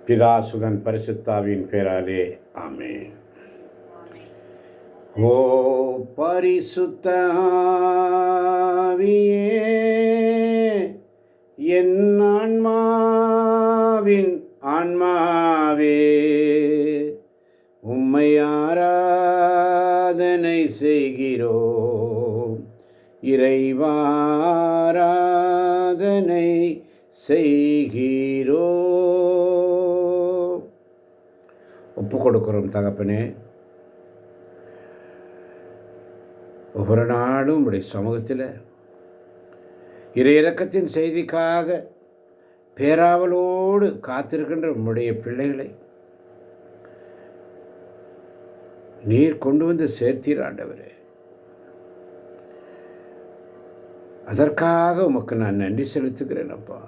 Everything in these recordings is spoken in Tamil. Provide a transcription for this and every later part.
பிதா சுதன் பரிசுத்தாவின் பேராலே ஆமென். ஓ பரிசுத்த ஆவியே, என் ஆன்மாவின் ஆன்மாவே, உம்மை ஆராதனை செய்கிறோம். இறைவாராதனை செய்கிறோம். ஒப்பு கொடுக்கிறோம் தகப்பனே. ஒவ்வொரு நாளும் உடைய சமூகத்தில் இறையிறக்கத்தின் செய்திக்காக பேராவலோடு காத்திருக்கின்ற உம்முடைய பிள்ளைகளை நீர் கொண்டு வந்து சேர்த்தீர் ஆண்டவரே. அதற்காக உமக்கு நான் நன்றி செலுத்துகிறேன் அப்பா.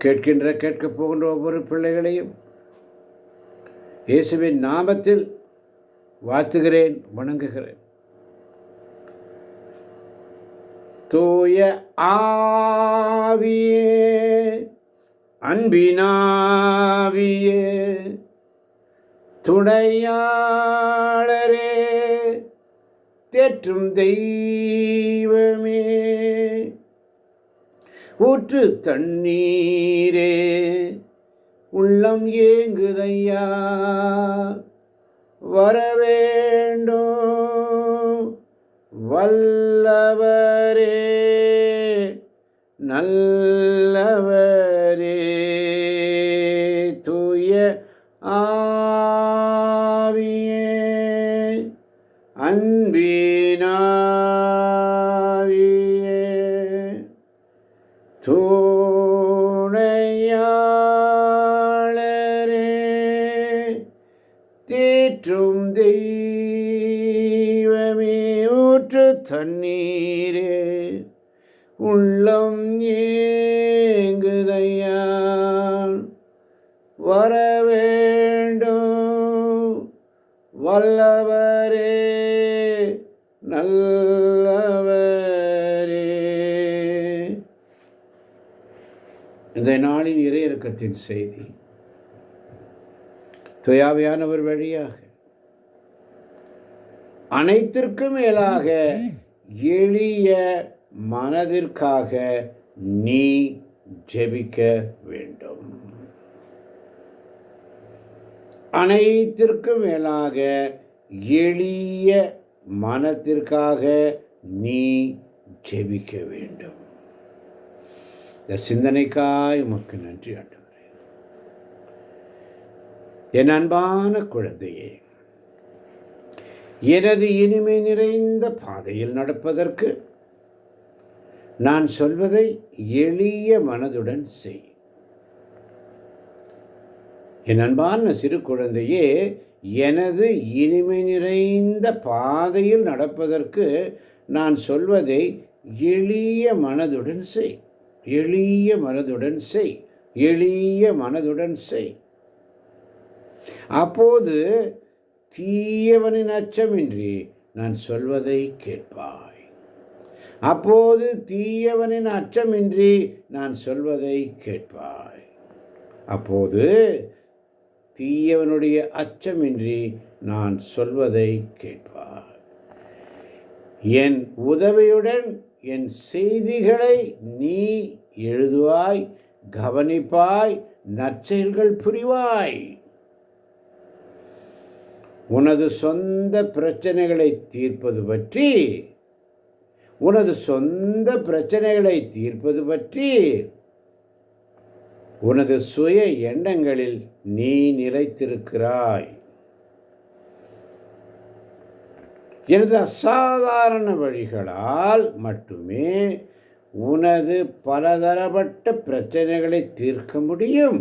கேட்கப் போகின்ற ஒவ்வொரு பிள்ளைகளையும் இயேசுவின் நாமத்தில் வாழ்த்துகிறேன், வணங்குகிறேன். தூய ஆவியே, அன்பினாவியே, துணையாளரே, தேற்றும் தெய்வமே, ஊற்று தண்ணீரே, உள்ளம் ஏங்குதையா, வரவேண்டும் வல்லவரே, நல்லவரே. தூய ஆவியே, அன்பினாவியே, துணையாளரே, தேற்றும் தெய்வமே, ஊற்று தண்ணீரே, உள்ளம் ஏங்குதையா, வரவேண்டும் வல்லவரே, நல்லவரே. இந்த நாளின் இறையிறக்கத்தின் செய்தி தூயாவியானவர் வழியாக அனைத்திற்கும் மேலாக எளிய மனதிற்காக நீ ஜெபிக்க வேண்டும். அனைத்திற்கும் மேலாக எளிய மனத்திற்காக நீ ஜெபிக்க வேண்டும். இந்த சிந்தனைக்காய் உமக்கு நன்றி ஆண்டவரே. என் அன்பான குழந்தையே, எனது இனிமை நிறைந்த பாதையில் நடப்பதற்கு நான் சொல்வதை எளிய மனதுடன் செய். என் அன்பான சிறு குழந்தையே, எனது இனிமை நிறைந்த பாதையில் நடப்பதற்கு நான் சொல்வதை எளிய மனதுடன் செய். எளிய மனதுடன் செய். எளிய மனதுடன் செய். அப்போது தீயவனின் அச்சமின்றி நான் சொல்வதை கேட்பாய். அப்போது தீயவனின் அச்சமின்றி நான் சொல்வதை கேட்பாய். அப்போது தீயவனுடைய அச்சமின்றி நான் சொல்வதை கேட்பாய். என் உதவியுடன் என் செய்திகளை நீ எழுதுவாய், கவனிப்பாய், நற்செயல்கள் புரிவாய். உனது சொந்த பிரச்சனைகளை தீர்ப்பது பற்றி உனது சுய எண்ணங்களில் நீ நிலைத்திருக்கிறாய். எனது அசாதாரண வழிகளால் மட்டுமே உனது பலதரப்பட்ட பிரச்சனைகளை தீர்க்க முடியும்.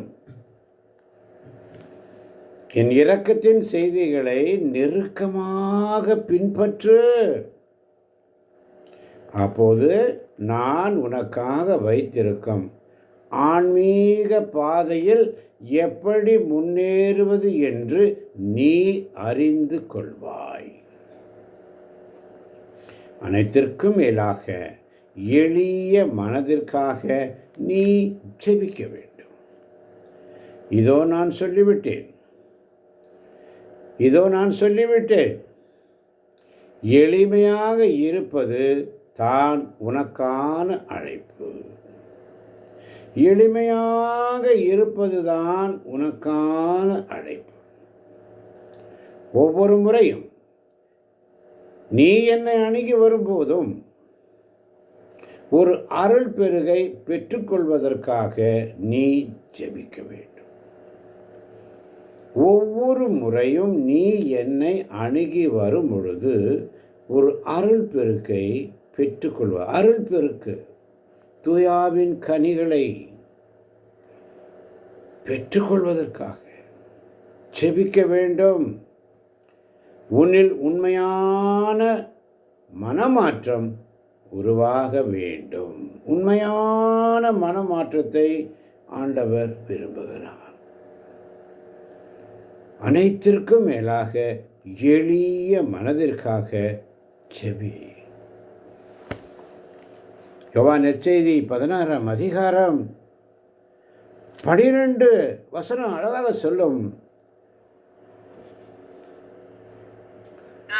என் இரக்கத்தின் செய்திகளை நெருக்கமாக பின்பற்று. அப்போது நான் உனக்காக வைத்திருக்கும் ஆன்மீக பாதையில் எப்படி முன்னேறுவது என்று நீ அறிந்து கொள்வாய். அனைத்திற்கும் மேலாக எளிய மனதிற்காக நீ ஜெபிக்க வேண்டும். இதோ நான் சொல்லிவிட்டேன், இதோ நான் சொல்லிவிட்டேன். எளிமையாக இருப்பது தான் உனக்கான அழைப்பு. எளிமையாக இருப்பதுதான் உனக்கான அழைப்பு. ஒவ்வொரு முறையும் நீ என்னை அணுகி வரும்போதும் ஒரு அருள் பெருகை பெற்றுக்கொள்வதற்காக நீ ஜெபிக்க வேண்டும். ஒவ்வொரு முறையும் நீ என்னை அணுகி வரும் பொழுது ஒரு அருள் பெருக்கை பெற்றுக்கொள்வ. அருள் பெருக்கு தூயாவின் கனிகளை பெற்றுக்கொள்வதற்காக ஜெபிக்க வேண்டும். உன்னில் உண்மையான மனமாற்றம் உருவாக வேண்டும். உண்மையான மனமாற்றத்தை ஆண்டவர் விரும்புகிறார். அனைத்திற்கும் மேலாக எளிய மனதிற்காக ஜெபி. யோவான் நற்செய்தி 16ஆம் அதிகாரம் 12 வசனம் அழகாக சொல்லும்.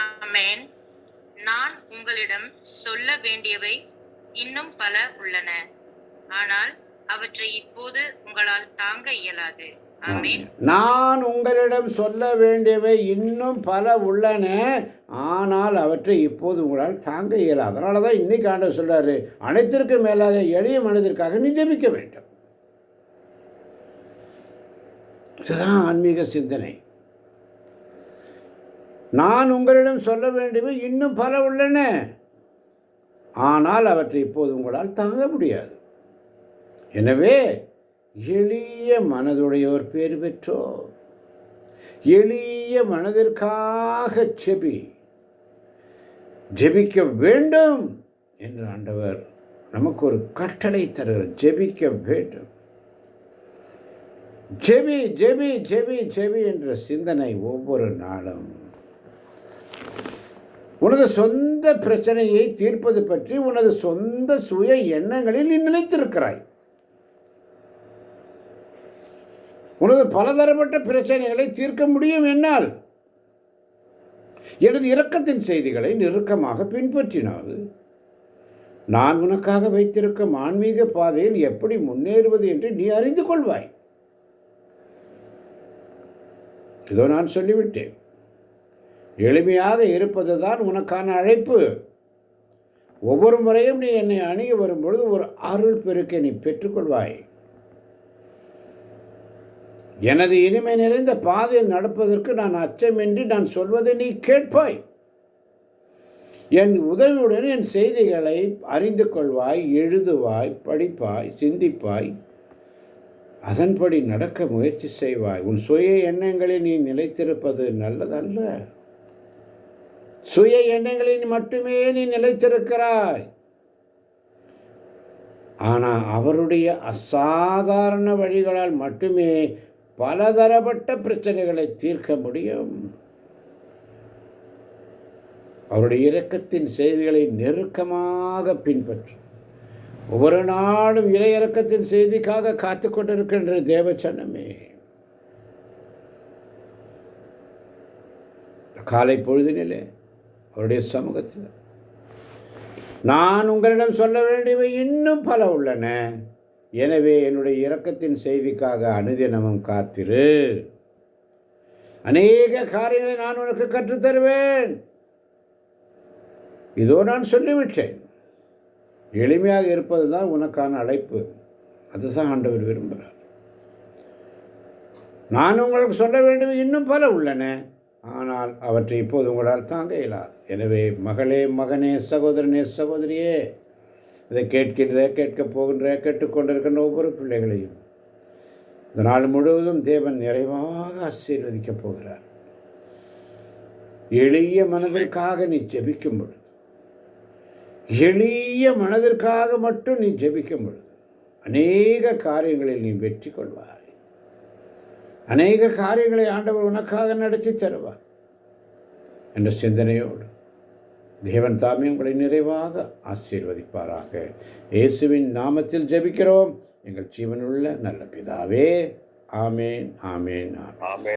ஆமென். நான் உங்களிடம் சொல்ல வேண்டியவை இன்னும் பல உள்ளன, ஆனால் அவற்றை இப்போது உங்களால் தாங்க இயலாது. ஆமென். நான் உங்களிடம் சொல்ல வேண்டியவை இன்னும் பல உள்ளன, ஆனால் அவற்றை இப்போது உங்களால் தாங்க இயலாது. அதனால தான் இன்னைக்கு ஆண்டவர் சொல்றாரு, அனைத்திற்கும் மேலாக எளிய மனதிற்காக நீ ஜெபிக்க வேண்டும். இதுதான் ஆன்மீக சிந்தனை. நான் உங்களிடம் சொல்ல வேண்டியவை இன்னும் பல உள்ளன, ஆனால் அவற்றை இப்போது உங்களால் தாங்க முடியாது. எனவே எளிய மனதுடையோர் பேர் பெற்றோர். எளிய மனதிற்காக ஜெபிக்க வேண்டும் என்று ஆண்டவர் நமக்கு ஒரு கட்டளை தருகிறார். ஜெபிக்க வேண்டும். ஜெபி ஜெபி ஜெபி ஜெபி என்ற சிந்தனை ஒவ்வொரு நாளும் உனது சொந்த பிரச்சனையை தீர்ப்பது பற்றி உனது சொந்த சுய எண்ணங்களில் நீ நிலைத்திருக்கிறாய். உனது பலதரப்பட்ட பிரச்சனைகளை தீர்க்க முடியும் என்னால். எனது இரக்கத்தின் செய்திகளை நெருக்கமாக பின்பற்றினால் நான் உனக்காக வைத்திருக்கும் ஆன்மீக பாதையில் எப்படி முன்னேறுவது என்று நீ அறிந்து கொள்வாய். இதோ நான் சொல்லிவிட்டேன். எளிமையாக இருப்பதுதான் உனக்கான அழைப்பு. ஒவ்வொரு முறையும் நீ என்னை அணுகி வரும்பொழுது ஒரு அருள் பெருக்கை நீ பெற்றுக்கொள்வாய். எனது இனிமை நிறைந்த பாதையில் நடப்பதற்கு நான் அச்சமின்றி நான் சொல்வதை நீ கேட்பாய். என் உதவியுடன் என் செய்திகளை அறிந்து கொள்வாய், எழுதுவாய், படிப்பாய், சிந்திப்பாய், அதன்படி நடக்க முயற்சி செய்வாய். உன் சுய எண்ணங்களில் நீ நிலைத்திருப்பது நல்லதல்ல. சுய எண்ணங்களில் மட்டுமே நீ நிலைத்திருக்கிறாய். ஆனால் அவருடைய அசாதாரண வழிகளால் மட்டுமே பலதரப்பட்ட பிரச்சனைகளை தீர்க்க முடியும். அவருடைய இரக்கத்தின் செய்திகளை நெருக்கமாக பின்பற்றும். ஒவ்வொரு நாளும் இறை இரக்கத்தின் செய்திக்காக காத்து கொண்டிருக்கின்ற தேவச்சனமே, காலை பொழுதினிலே அவருடைய சமூகத்தில் நான் உங்களிடம் சொல்ல வேண்டியவை இன்னும் பல உள்ளன, எனவே என்னுடைய இரக்கத்தின் செய்திக்காக அனுதினமும் காத்திரு. அநேக காரியங்களை நான் உனக்கு கற்றுத்தருவேன். இதோ நான் சொல்லிவிட்டேன். எளிமையாக இருப்பது தான் உனக்கான அழைப்பு. அதுதான் ஆண்டவர் விரும்புகிறார். நான் உங்களுக்கு சொல்ல வேண்டியது இன்னும் பல உள்ளன, ஆனால் அவற்றை இப்போது உங்களால் தாங்க இயலாது. எனவே மகளே, மகனே, சகோதரனே, சகோதரியே, இதை கேட்கப் போகின்ற கேட்டுக்கொண்டிருக்கின்ற ஒவ்வொரு பிள்ளைகளையும் இந்த நாள் முழுவதும் தேவன் நிறைவாக ஆசீர்வதிக்கப் போகிறார். எளிய மனதிற்காக நீ ஜெபிக்கும் பொழுது, எளிய மனதிற்காக மட்டும் நீ ஜெபிக்கும் பொழுது அநேக காரியங்களில் நீ வெற்றி கொள்வாய். அநேக காரியங்களை ஆண்டவர் உனக்காக நடத்தி தருவார் என்ற சிந்தனையோடு தேவன் தாமே உங்களை நிறைவாக ஆசீர்வதிப்பாராக. இயேசுவின் நாமத்தில் ஜெபிக்கிறோம். எங்கள் ஜீவனுள்ள நல்ல பிதாவே. ஆமேன், ஆமேன், ஆமேன். ஆமென்.